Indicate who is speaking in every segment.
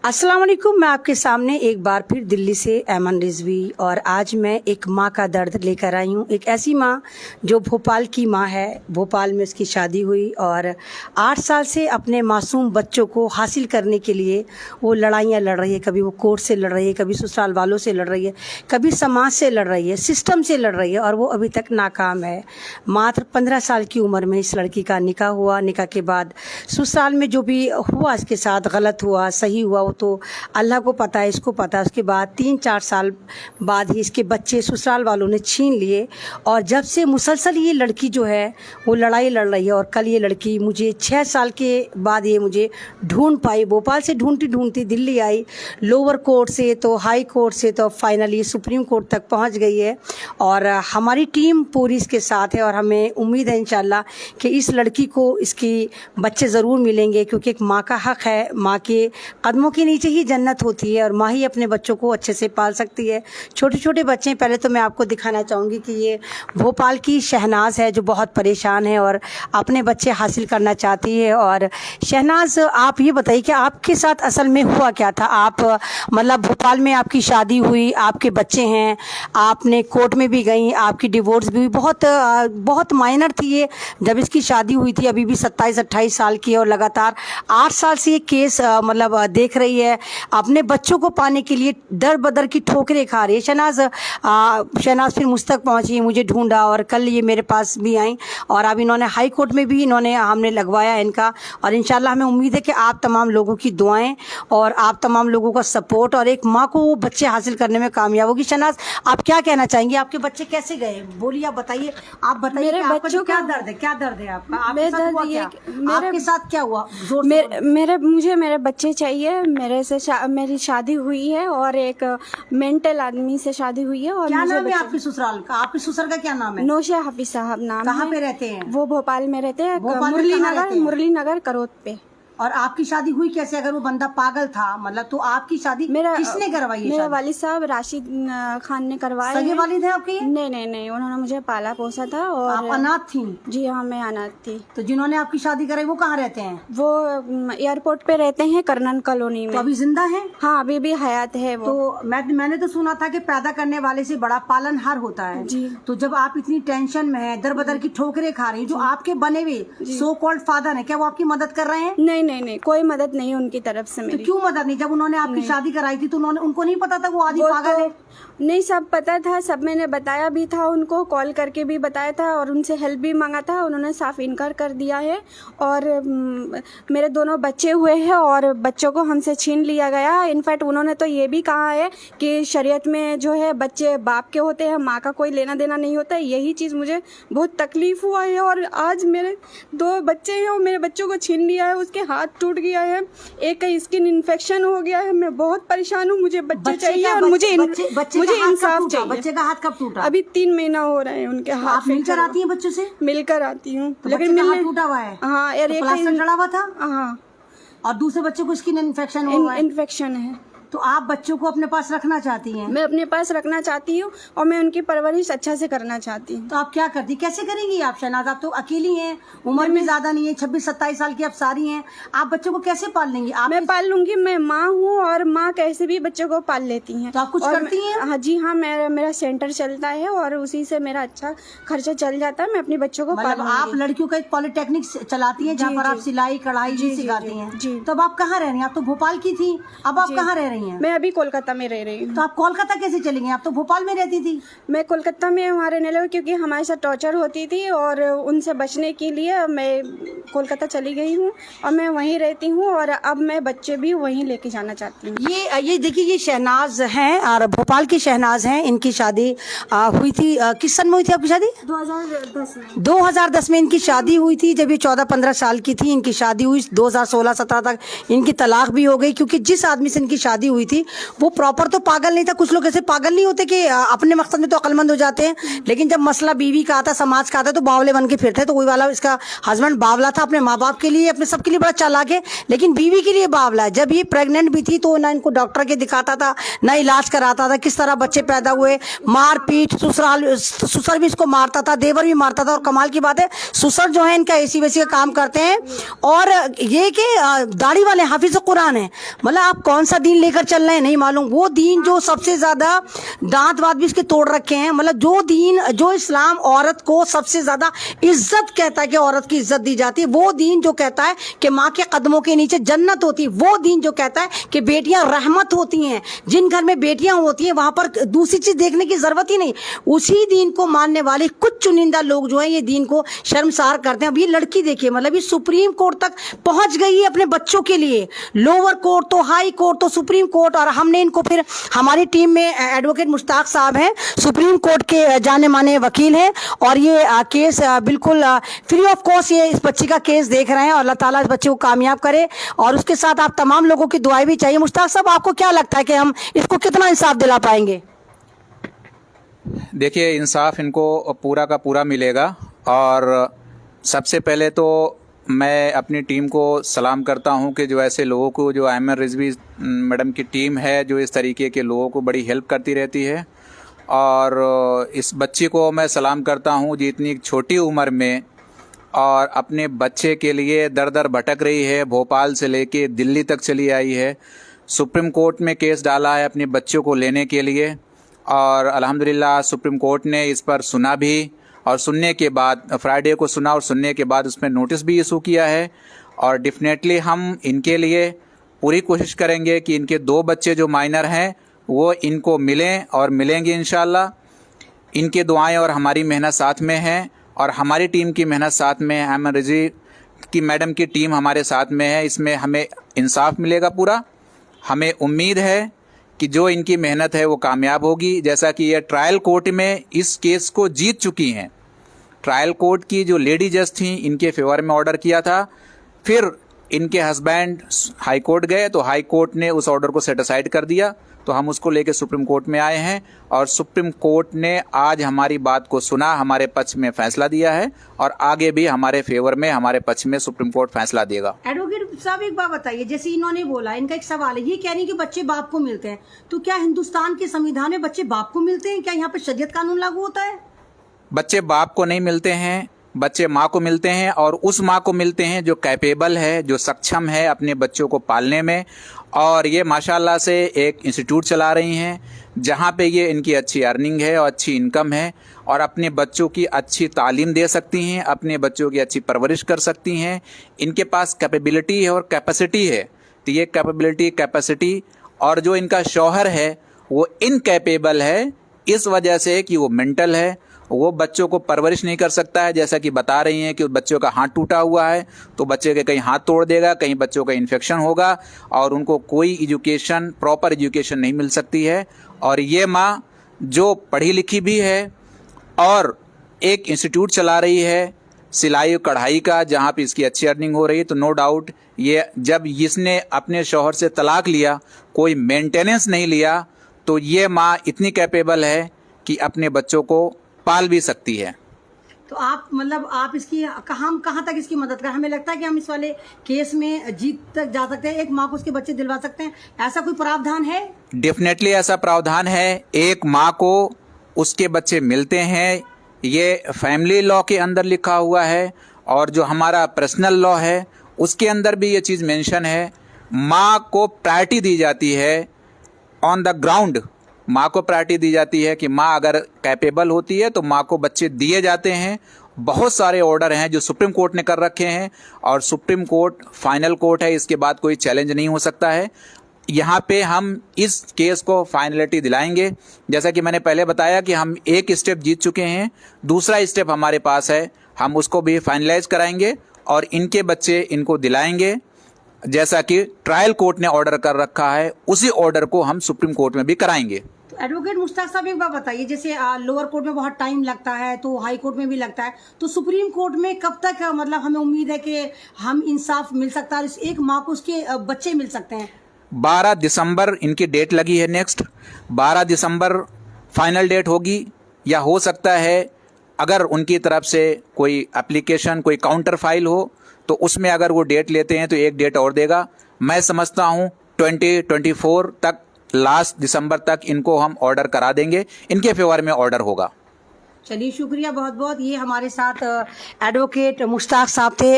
Speaker 1: अस्सलाम वालेकुम। मैं आपके सामने एक बार फिर दिल्ली से ऐमन रिजवी और आज मैं एक माँ का दर्द लेकर आई हूँ। एक ऐसी माँ जो भोपाल की माँ है। भोपाल में उसकी शादी हुई और 8 साल से अपने मासूम बच्चों को हासिल करने के लिए वो लड़ाइयाँ लड़ रही है। कभी वो कोर्ट से लड़ रही है, कभी ससुराल वालों से लड़ रही है, कभी समाज से लड़ रही है, सिस्टम से लड़ रही है और वो अभी तक नाकाम है। मात्र 15 साल की उम्र में इस लड़की का निकाह हुआ। निकाह के बाद ससुराल में जो भी हुआ इसके साथ, गलत हुआ सही हुआ वो तो अल्लाह को पता है, इसको पता है। उसके बाद 3-4 साल बाद ही इसके बच्चे ससुराल वालों ने छीन लिए और जब से मुसलसल ये लड़की जो है वो लड़ाई लड़ रही है। और कल ये लड़की मुझे 6 साल के बाद ये मुझे ढूंढ पाई। भोपाल से ढूंढती ढूंढती दिल्ली आई, लोअर कोर्ट से तो हाई कोर्ट से तो फाइनली सुप्रीम कोर्ट तक पहुंच गई है। और हमारी टीम पूरी इसके साथ है और हमें उम्मीद है इंशाल्लाह कि इस लड़की को इसकी बच्चे ज़रूर मिलेंगे, क्योंकि एक माँ का हक़ है। माँ के कदमों के नीचे ही जन्नत होती है और माँ ही अपने बच्चों को अच्छे से पाल सकती है। छोटे छोटे बच्चे हैं। पहले तो मैं आपको दिखाना चाहूँगी कि ये भोपाल की शहनाज है जो बहुत परेशान है और अपने बच्चे हासिल करना चाहती है। और शहनाज, आप ये बताइए कि आपके साथ असल में हुआ क्या था? आप मतलब भोपाल में आपकी शादी हुई, आपके बच्चे हैं, आपने कोर्ट में भी गई, आपकी डिवोर्स भी हुई, बहुत माइनर थी ये जब इसकी शादी हुई थी। अभी भी 27-28 साल की है और लगातार 8 साल से ये केस मतलब देख रही है। अपने बच्चों को पाने के लिए दर बदर की ठोकरें खा रही है। शहनाज फिर मुझ तक पहुंची, मुझे ढूंढा और कल ये मेरे पास भी आई और अब इन्होंने हाई कोर्ट में भी हमने लगवाया इनका। और इंशाल्लाह हमें उम्मीद है कि आप तमाम लोगों की दुआएं और आप तमाम लोगों का सपोर्ट और एक माँ को वो बच्चे हासिल करने में कामयाब होगी। शहनाज, आप क्या कहना चाहेंगे? आपके बच्चे कैसे गए? बोलिए, आप बताइए। आप बताइए कि आपका जो क्या दर्द है, क्या दर्द है आपका? आपके साथ हुआ क्या? आपके साथ क्या हुआ?
Speaker 2: मुझे मेरे बच्चे चाहिए। मेरी शादी हुई है और एक मेंटल आदमी से शादी हुई है। और
Speaker 1: क्या नाम है आपके ससुराल का? आपके ससुर का क्या नाम है?
Speaker 2: नौशा हफीज साहब नाम है।
Speaker 1: कहाँ पे रहते हैं
Speaker 2: वो? भोपाल में रहते हैं,
Speaker 1: मुरली
Speaker 2: नगर करोत पे।
Speaker 1: और आपकी शादी हुई कैसे? अगर वो बंदा पागल था मतलब तो आपकी शादी किसने करवाई?
Speaker 2: मेरे वालिद साहब राशिद खान ने करवाई।
Speaker 1: सगे वालिद हैं आपके?
Speaker 2: नहीं, उन्होंने मुझे पाला पोसा था। और
Speaker 1: आप अनाथ थी? जी
Speaker 2: हाँ, मैं अनाथ थी।
Speaker 1: तो जिन्होंने आपकी शादी कराई वो कहाँ रहते हैं?
Speaker 2: वो एयरपोर्ट पे रहते हैं, कर्नल कॉलोनी में।
Speaker 1: तो अभी जिंदा है?
Speaker 2: हाँ, अभी भी हयात है वो।
Speaker 1: तो मैंने तो सुना था कि पैदा करने वाले से बड़ा पालनहार होता है जी। तो जब आप इतनी टेंशन में है, दर बदर की ठोकरें खा रही, जो आपके बने हुए सो कॉल्ड फादर है, क्या वो आपकी मदद कर रहे हैं?
Speaker 2: नहीं, कोई मदद नहीं उनकी तरफ से मेरी।
Speaker 1: तो क्यों मदद नहीं? जब उन्होंने आपकी शादी कराई थी तो उनको नहीं पता था वो आदमी पागल है?
Speaker 2: नहीं, सब पता था, सब मैंने बताया भी था उनको, कॉल करके भी बताया था और उनसे हेल्प भी मांगा था। उन्होंने साफ इनकार कर दिया है। और मेरे दोनों बच्चे हुए हैं और बच्चों को हमसे छीन लिया गया। इनफैक्ट उन्होंने तो ये भी कहा है कि शरीयत में जो है बच्चे बाप के होते हैं, माँ का कोई लेना देना नहीं होता है। यही चीज़ मुझे बहुत तकलीफ हुआ है। और आज मेरे 2 बच्चे हैं और मेरे बच्चों को छीन लिया है। उसके हाथ टूट गया है, एक का स्किन इन्फेक्शन हो गया है। मैं बहुत परेशान हूँ। मुझे बच्चे चाहिए और मुझे इंसाफ चाहिए।
Speaker 1: बच्चे का हाथ कब टूटा?
Speaker 2: अभी 3 महीना हो रहे हैं उनके हाथ।
Speaker 1: आप मिलकर आती हैं बच्चों से?
Speaker 2: मिलकर आती हूँ,
Speaker 1: लेकिन हाथ टूटा हुआ है।
Speaker 2: हाँ यार, एक
Speaker 1: प्लास्टर चढ़ा हुआ था।
Speaker 2: हाँ,
Speaker 1: और दूसरे बच्चे को स्किन इन्फेक्शन हुआ है।
Speaker 2: इन्फेक्शन है।
Speaker 1: तो आप बच्चों को अपने पास रखना चाहती हैं?
Speaker 2: मैं अपने पास रखना चाहती हूँ और मैं उनकी परवरिश अच्छा से करना चाहती हूँ।
Speaker 1: तो आप क्या करती, कैसे करेंगी आप शहनाज? आप तो अकेली हैं, उम्र भी ज्यादा नहीं है, 26-27 साल की आप सारी हैं। आप बच्चों को कैसे पाल लेंगी?
Speaker 2: मैं पाल लूंगी। मैं माँ हूँ और माँ कैसे भी बच्चों को पाल लेती हैं।
Speaker 1: तो आप कुछ करती हैं?
Speaker 2: हाँ जी हाँ, मेरा सेंटर चलता है और उसी से मेरा अच्छा खर्चा चल जाता है। मैं अपने बच्चों को
Speaker 1: मतलब आप लड़कियों का एक पॉलिटेक्निक चलाती हैं जहाँ पर आप सिलाई कढ़ाई सिखाती हैं। तो अब आप कहाँ रह रही हैं? आप तो भोपाल की थी, अब आप कहाँ रह रही हैं?
Speaker 2: मैं अभी कोलकाता में रह रही हूँ।
Speaker 1: तो आप कोलकाता कैसे चलेंगे? आप तो भोपाल में रहती थी।
Speaker 2: मैं कोलकाता में वहाँ रहने लगी क्योंकि हमारे साथ टॉर्चर होती थी और उनसे बचने के लिए मैं कोलकाता चली गई हूँ और मैं वहीं रहती हूँ। और अब मैं बच्चे भी वहीं लेके जाना चाहती हूँ।
Speaker 1: ये देखिए, ये शहनाज हैं और भोपाल की शहनाज हैं। इनकी शादी हुई थी किस सन में हुई थी आपकी शादी?
Speaker 2: 2010 में।
Speaker 1: 2010 में इनकी शादी हुई थी। जब ये 14-15 साल की थी इनकी शादी हुई। 2016-17 तक इनकी तलाक भी हो गई, क्योंकि जिस आदमी से इनकी शादी शादी हुई थी वो प्रॉपर तो पागल नहीं था। कुछ लोग ऐसे पागल नहीं होते कि अपने मकसद में तो अक्लमंद हो जाते हैं, लेकिन जब मसला बीवी का आता, समाज का आता, तो बावले बन के फिरते हैं। तो वही वाला इसका हस्बैंड बावला था, अपने माँ बाप के लिए, अपने सबके लिए बड़ा चालाक है, लेकिन बीवी के लिए बावला है। जब ये प्रेग्नेंट भी थी तो ना इनको डॉक्टर के दिखाता था, ना इलाज कराता था, किस तरह बच्चे पैदा हुए, मार पीट, ससुर भी इसको मारता था, देवर भी मारता था। और कमाल की बात है ससुर जो है इनका एसी वेसी का काम करते हैं, और ये कि दाढ़ी वाले हाफिज कुरान है। मतलब आप कौन सा दीन लेकर चल रहे हैं नहीं मालूम, वो दीन जो सबसे ज्यादा दांत वात भी इसके तोड़ रखे हैं। मतलब जो दीन, जो इस्लाम औरत को सबसे ज्यादा इज्जत कहता है कि औरत की इज्जत दी जाती है, वो दीन जो कहता है कि माँ के कदमों के नीचे जन्नत होती है, वो दीन जो कहता है कि बेटियां रहमत होती हैं, जिन घर में बेटियां होती हैं वहां पर दूसरी चीज देखने की जरूरत ही नहीं, उसी दीन को मानने वाले कुछ चुनिंदा लोग जो हैं ये दीन को शर्मसार करते हैं। अब ये लड़की देखिए, मतलब ये सुप्रीम कोर्ट तक पहुंच गई है अपने बच्चों के लिए, लोअर कोर्ट तो, हाई कोर्ट तो, सुप्रीम कोर्ट। और हमने इनको फिर, हमारी टीम में एडवोकेट मुश्ताक साहब हैं, सुप्रीम कोर्ट के जाने माने वकील हैं, और ये केस बिल्कुल फ्री ऑफ कॉस्ट ये इस बच्ची का केस देख रहे हैं, और अल्लाह ताला इस बच्चे को कामयाब करे। और उसके साथ आप तमाम लोगों की दुआएं भी चाहिए। मुश्ताक साहब, आपको क्या लगता है कि हम इसको कितना इंसाफ दिला पाएंगे?
Speaker 3: देखिए, इंसाफ इनको पूरा का पूरा मिलेगा। और सबसे पहले तो मैं अपनी टीम को सलाम करता हूं कि जो ऐसे लोगों को, जो आयमन रिजवी मैडम की टीम है, जो इस तरीके के लोगों को बड़ी हेल्प करती रहती है। और इस बच्ची को मैं सलाम करता हूं जो इतनी छोटी उम्र में और अपने बच्चे के लिए दर दर भटक रही है, भोपाल से लेके दिल्ली तक चली आई है, सुप्रीम कोर्ट में केस डाला है अपने बच्चों को लेने के लिए। और अल्हम्दुलिल्लाह सुप्रीम कोर्ट ने इस पर सुना भी, और सुनने के बाद, फ्राइडे को सुना और सुनने के बाद उसमें नोटिस भी इशू किया है। और डेफिनेटली हम इनके लिए पूरी कोशिश करेंगे कि इनके 2 बच्चे जो माइनर हैं वो इनको मिलें, और मिलेंगे इंशाल्लाह। इनके दुआएं और हमारी मेहनत साथ में है, और हमारी टीम की मेहनत साथ में है, आयमन रिजवी की मैडम की टीम हमारे साथ में है। इसमें हमें इंसाफ मिलेगा पूरा। हमें उम्मीद है कि जो इनकी मेहनत है वो कामयाब होगी। जैसा कि ये ट्रायल कोर्ट में इस केस को जीत चुकी हैं। ट्रायल कोर्ट की जो लेडी जज थी, इनके फेवर में ऑर्डर किया था, फिर इनके हस्बैंड हाई कोर्ट गए तो हाई कोर्ट ने उस ऑर्डर को सेट असाइड कर दिया। तो हम उसको लेके सुप्रीम कोर्ट में आए हैं, और सुप्रीम कोर्ट ने आज हमारी बात को सुना, हमारे पक्ष में फैसला दिया है, और आगे भी हमारे फेवर में, हमारे पक्ष में सुप्रीम कोर्ट फैसला देगा।
Speaker 1: एडवोकेट साहब, एक बात बताइए, जैसे इन्होंने बोला, इनका एक सवाल है, ये कह रही है कि बच्चे बाप को मिलते हैं, तो क्या हिंदुस्तान के संविधान में बच्चे बाप को मिलते हैं? क्या यहाँ पे शरीयत कानून लागू होता है?
Speaker 3: बच्चे बाप को नहीं मिलते हैं, बच्चे माँ को मिलते हैं, और उस माँ को मिलते हैं जो कैपेबल है, जो सक्षम है अपने बच्चों को पालने में। और ये माशाल्लाह से एक इंस्टीट्यूट चला रही हैं जहाँ पे ये इनकी अच्छी अर्निंग है और अच्छी इनकम है, और अपने बच्चों की अच्छी तालीम दे सकती हैं, अपने बच्चों की अच्छी परवरिश कर सकती हैं। इनके पास कैपेबिलिटी है और कैपेसिटी है। तो ये कैपेबिलिटी, कैपेसिटी, और जो इनका शौहर है वो इनकैपेबल है, इस वजह से कि वो मेंटल है, वो बच्चों को परवरिश नहीं कर सकता है। जैसा कि बता रही हैं कि बच्चों का हाथ टूटा हुआ है, तो बच्चे के कहीं हाथ तोड़ देगा, कहीं बच्चों का इन्फेक्शन होगा, और उनको कोई एजुकेशन, प्रॉपर एजुकेशन नहीं मिल सकती है। और ये माँ जो पढ़ी लिखी भी है और एक इंस्टीट्यूट चला रही है सिलाई कढ़ाई का, जहाँ पे इसकी अच्छी अर्निंग हो रही है, तो नो डाउट ये, जब इसने अपने शौहर से तलाक लिया, कोई मेंटेनेंस नहीं लिया, तो ये माँ इतनी कैपेबल है कि अपने बच्चों को पाल भी सकती है।
Speaker 1: तो आप, मतलब आप इसकी कहाँ तक इसकी मदद करें? हमें लगता है कि हम इस वाले केस में जीत तक जा सकते हैं, एक माँ को उसके बच्चे दिलवा सकते हैं, ऐसा कोई प्रावधान है?
Speaker 3: डेफिनेटली ऐसा प्रावधान है। एक माँ को उसके बच्चे मिलते हैं, ये फैमिली लॉ के अंदर लिखा हुआ है, और जो हमारा पर्सनल लॉ है उसके अंदर भी ये चीज़ मेंशन है। माँ को प्रायोरिटी दी जाती है ऑन द ग्राउंड। माँ को प्रायोरिटी दी जाती है कि माँ अगर कैपेबल होती है तो माँ को बच्चे दिए जाते हैं। बहुत सारे ऑर्डर हैं जो सुप्रीम कोर्ट ने कर रखे हैं, और सुप्रीम कोर्ट फाइनल कोर्ट है, इसके बाद कोई चैलेंज नहीं हो सकता है। यहाँ पे हम इस केस को फाइनलिटी दिलाएंगे। जैसा कि मैंने पहले बताया कि हम एक स्टेप जीत चुके हैं, दूसरा स्टेप हमारे पास है, हम उसको भी फाइनलाइज कराएंगे और इनके बच्चे इनको दिलाएंगे। जैसा कि ट्रायल कोर्ट ने ऑर्डर कर रखा है, उसी ऑर्डर को हम सुप्रीम कोर्ट में भी कराएंगे।
Speaker 1: तो एडवोकेट मुश्ताक साहब, एक बात बताइए, जैसे लोअर कोर्ट में बहुत टाइम लगता है, तो हाई कोर्ट में भी लगता है, तो सुप्रीम कोर्ट में कब तक, मतलब हमें उम्मीद है कि हम इंसाफ मिल सकता है, एक माँ को उसके बच्चे मिल सकते हैं?
Speaker 3: 12 दिसंबर इनकी डेट लगी है। नेक्स्ट 12 दिसंबर फाइनल डेट होगी, या हो सकता है अगर उनकी तरफ से कोई एप्लीकेशन, कोई काउंटर फाइल हो तो उसमें अगर वो डेट लेते हैं तो एक डेट और देगा। मैं समझता हूँ 2024 तक, लास्ट दिसंबर तक इनको हम ऑर्डर करा देंगे, इनके फेवर में ऑर्डर होगा।
Speaker 1: चलिए शुक्रिया बहुत बहुत। ये हमारे साथ एडवोकेट मुश्ताक साहब थे,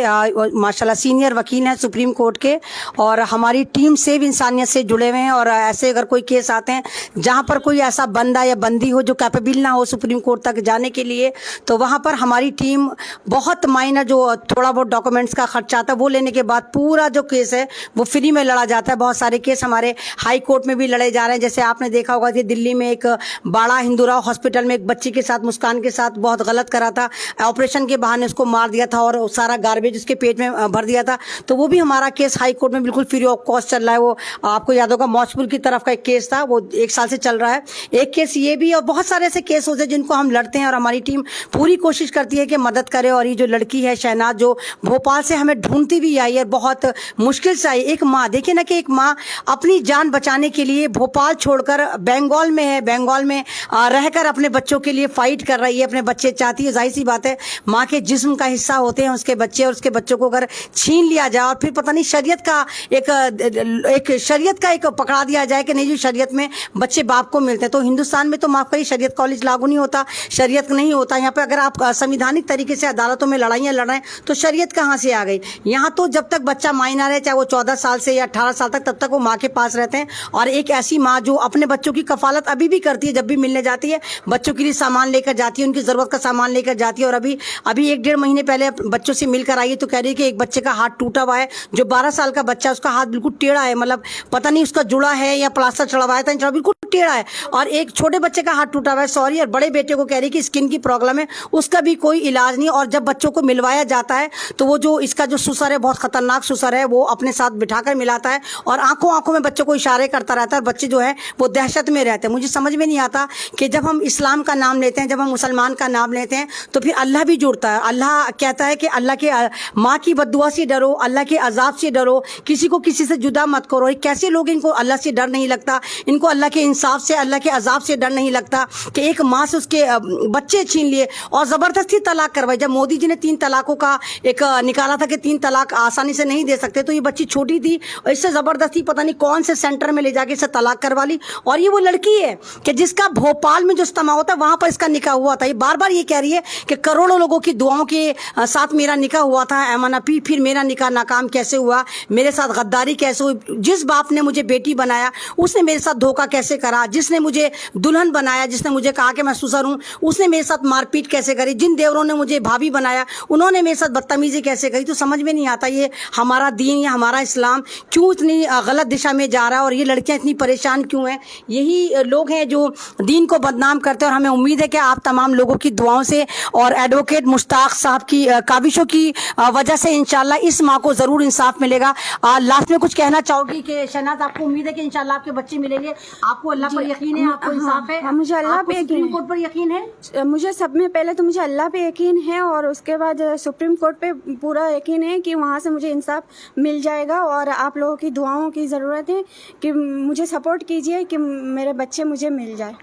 Speaker 1: माशाल्लाह सीनियर वकील हैं सुप्रीम कोर्ट के, और हमारी टीम सेव इंसानियत से जुड़े हुए हैं। और ऐसे अगर कोई केस आते हैं जहां पर कोई ऐसा बंदा या बंदी हो जो कैपेबल ना हो सुप्रीम कोर्ट तक जाने के लिए, तो वहां पर हमारी टीम बहुत माइनर जो थोड़ा बहुत डॉक्यूमेंट्स का खर्चा आता है वो लेने के बाद पूरा जो केस है वो फ्री में लड़ा जाता है। बहुत सारे केस हमारे हाई कोर्ट में भी लड़े जा रहे हैं। जैसे आपने देखा होगा कि दिल्ली में एक बाड़ा हिंदूराव हॉस्पिटल में एक बच्ची के साथ, मुस्कान के साथ बहुत गलत करा था, ऑपरेशन के बहाने उसको मार दिया था और सारा गार्बेज उसके पेट में भर दिया था। तो वो भी हमारा केस हाई कोर्ट में बिल्कुल फ्री ऑफ कॉस्ट चल रहा है। वो आपको याद होगा मौजपुर की तरफ का एक केस था, वो 1 साल से चल रहा है। एक केस ये भी, और बहुत सारे ऐसे केस होते हैं जिनको हम लड़ते हैं और हमारी टीम पूरी कोशिश करती है कि मदद करे। और ये जो लड़की है शहनाज, जो भोपाल से हमें ढूंढती भी आई है, बहुत मुश्किल से आई। एक माँ, देखिए ना कि एक माँ अपनी जान बचाने के लिए भोपाल छोड़कर बंगाल में है, बंगाल में रहकर अपने बच्चों के लिए फाइट कर रही है, अपने बच्चे चाहती है। जाहिर सी बात है, माँ के जिस्म का हिस्सा होते हैं उसके बच्चे, और उसके बच्चों को अगर छीन लिया जाए और फिर पता नहीं शरीयत का एक पकड़ा दिया जाए कि नहीं जी शरीयत में बच्चे बाप को मिलते हैं। तो हिंदुस्तान में तो माफ करिए, शरीयत कॉलेज लागू नहीं होता, शरीयत नहीं होता यहाँ पे। अगर आप संविधानिक तरीके से अदालतों में लड़ाइयाँ लड़ रहे हैं तो शरीयत कहाँ से आ गई? यहाँ तो जब तक बच्चा माइनर है, चाहे वो 14 साल से या 18 साल तक, तब तक वो माँ के पास रहते हैं। और एक ऐसी माँ जो अपने बच्चों की कफालत अभी भी करती है, जब भी मिलने जाती है बच्चों के लिए सामान लेकर जाती है, उनकी जरूरत का सामान लेकर जाती है। और अभी 1-1.5 महीने पहले बच्चों से मिलकर आई है तो कह रही है कि एक बच्चे का हाथ टूटा हुआ है, जो 12 साल का बच्चा, उसका हाथ बिल्कुल टेढ़ा है, मतलब पता नहीं उसका जुड़ा है या प्लास्टर चढ़वाया था, बिल्कुल टेढ़ा है। और एक छोटे बच्चे का हाथ टूटा हुआ है, सॉरी। और बड़े बेटे को कह रही कि स्किन की प्रॉब्लम है, उसका भी कोई इलाज नहीं। और जब बच्चों को मिलवाया जाता है तो वो जो इसका जो सुसर है, बहुत खतरनाक सुसर है, वो अपने साथ बिठाकर मिलाता है और आंखों में बच्चों को इशारे करता रहता है। बच्चे जो है वो दहशत में रहते हैं। मुझे समझ में नहीं आता कि जब हम इस्लाम का नाम लेते हैं, जब हम मुसलमान का नाम लेते हैं, तो फिर अल्लाह भी जुड़ता है। अल्लाह कहता है कि अल्लाह के माँ की बद्दुआ से डरो, अल्लाह के अजाब से डरो, किसी को किसी से जुदा मत करो। कैसे लोग, इनको अल्लाह से डर नहीं लगता, इनको अल्लाह के इंसाफ से, अल्लाह के अजाब से डर नहीं लगता कि एक माँ से उसके बच्चे छीन लिए और ज़बरदस्ती तलाक करवाई। जब मोदी जी ने 3 तलाकों का एक निकाला था कि 3 तलाक आसानी से नहीं दे सकते, तो ये बच्ची छोटी थी और इससे ज़बरदस्ती पता नहीं कौन से सेंटर में ले जाके इसे तलाक करवा ली। और ये वो लड़की है कि जिसका भोपाल में जो इज्तिमा होता है वहाँ पर इसका निकाह हुआ था। ये बार बार ये कह रही है कि करोड़ों लोगों की दुआओं के साथ मेरा निकाह हुआ था एमएनपी, फिर मेरा निकाह नाकाम कैसे हुआ, मेरे साथ गद्दारी कैसे हुई, जिस बाप ने मुझे बेटी बनाया उसने मेरे साथ धोखा कैसे करा, जिसने मुझे दुल्हन बनाया, जिसने मुझे कहा कि मैं ससुर हूँ, उसने मेरे साथ मारपीट कैसे करी, जिन देवरों ने मुझे भाभी बनाया उन्होंने मेरे साथ बदतमीजी कैसे करी। तो समझ में नहीं आता ये हमारा दीन या हमारा इस्लाम क्यों इतनी गलत दिशा में जा रहा है और ये लड़कियां इतनी परेशान क्यों हैं। यही लोग हैं जो दीन को बदनाम करते हैं। और हमें उम्मीद है कि आप तमाम लोगों की दुआओं से और एडवोकेट मुश्ताक साहब की काविशों की वजह से इंशाल्लाह इस माँ को ज़रूर इंसाफ मिलेगा। लास्ट में कुछ कहना चाहोगी कि शहनाज, आपको उम्मीद है कि इंशाल्लाह आपके बच्चे मिलेंगे? आपको अल्लाह पर यकीन है, आपको इंसाफ है?
Speaker 2: मुझे अल्लाह पे
Speaker 1: सुप्रीम कोर्ट पर यकीन है?
Speaker 2: मुझे सब में पहले तो मुझे अल्लाह पे यकीन है और उसके बाद सुप्रीम कोर्ट पे पूरा यकीन है कि वहाँ से मुझे इंसाफ मिल जाएगा। और आप लोगों की दुआओं की ज़रूरत है कि मुझे सपोर्ट कीजिए कि मेरे बच्चे मुझे मिल जाए।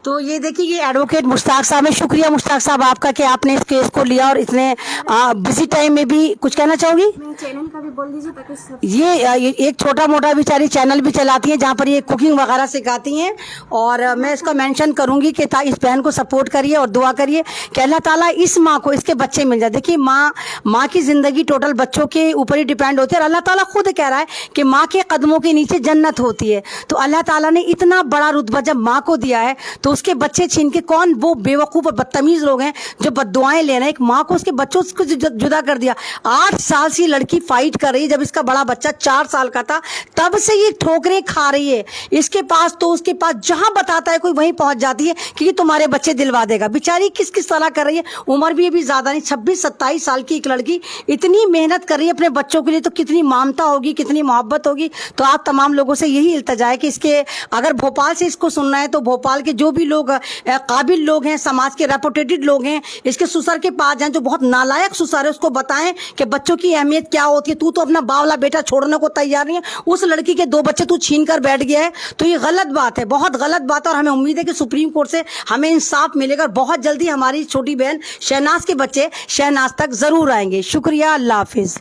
Speaker 1: तो ये देखिए, ये एडवोकेट मुश्ताक साहब है। शुक्रिया मुश्ताक साहब आपका कि आपने इस केस को लिया और इतने बिजी टाइम में भी। कुछ कहना चाहोगी?
Speaker 2: चैनल का भी बोल दीजिए ताकि सब
Speaker 1: ये एक छोटा मोटा बेचारी चैनल भी चलाती हैं जहाँ पर ये कुकिंग वगैरह सिखाती हैं। और मैं इसका मेंशन करूंगी कि इस बहन को सपोर्ट करिए और दुआ करिए कि अल्लाह ताला इस माँ को इसके बच्चे मिल जाए। देखिए, माँ की जिंदगी टोटल बच्चों के ऊपर ही डिपेंड होती है। और अल्लाह ताला खुद कह रहा है कि माँ के कदमों के नीचे जन्नत होती है। तो अल्लाह ताला ने इतना बड़ा रुतबा जब माँ को दिया है तो उसके बच्चे छीन के कौन वो बेवकूफ और बदतमीज लोग हैं जो बद्दुआएं ले रहे हैं। एक माँ को उसके बच्चों से जुदा कर दिया। 8 साल से लड़की फाइट कर रही है। जब इसका बड़ा बच्चा 4 साल का था तब से ये ठोकरें खा रही है। इसके पास तो उसके पास जहां बताता है कोई वहीं पहुंच जाती है कि तुम्हारे बच्चे दिलवा देगा। बेचारी किस किस तरह कर रही है। उम्र भी अभी ज्यादा नहीं, 26-27 साल की एक लड़की इतनी मेहनत कर रही है अपने बच्चों के लिए, तो कितनी ममता होगी, कितनी मोहब्बत होगी। तो आप तमाम लोगों से यही इल्तिजा है कि इसके अगर भोपाल से इसको सुनना है तो भोपाल के जो भी लोग काबिल लोग हैं, समाज के रेपुटेटेड लोग हैं, इसके ससुर के पास जाएं, जो बहुत नालायक ससुर है उसको बताएं कि बच्चों की अहमियत क्या होती है। तू तो अपना बावला बेटा छोड़ने को तैयार नहीं है, उस लड़की के 2 बच्चे तू छीन कर बैठ गया है, तो ये गलत बात है, बहुत गलत बात है। और हमें उम्मीद है कि सुप्रीम कोर्ट से हमें इंसाफ मिलेगा। बहुत जल्दी हमारी छोटी बहन शहनाज के बच्चे शहनाज तक जरूर आएंगे। शुक्रिया, अल्लाह हाफिज।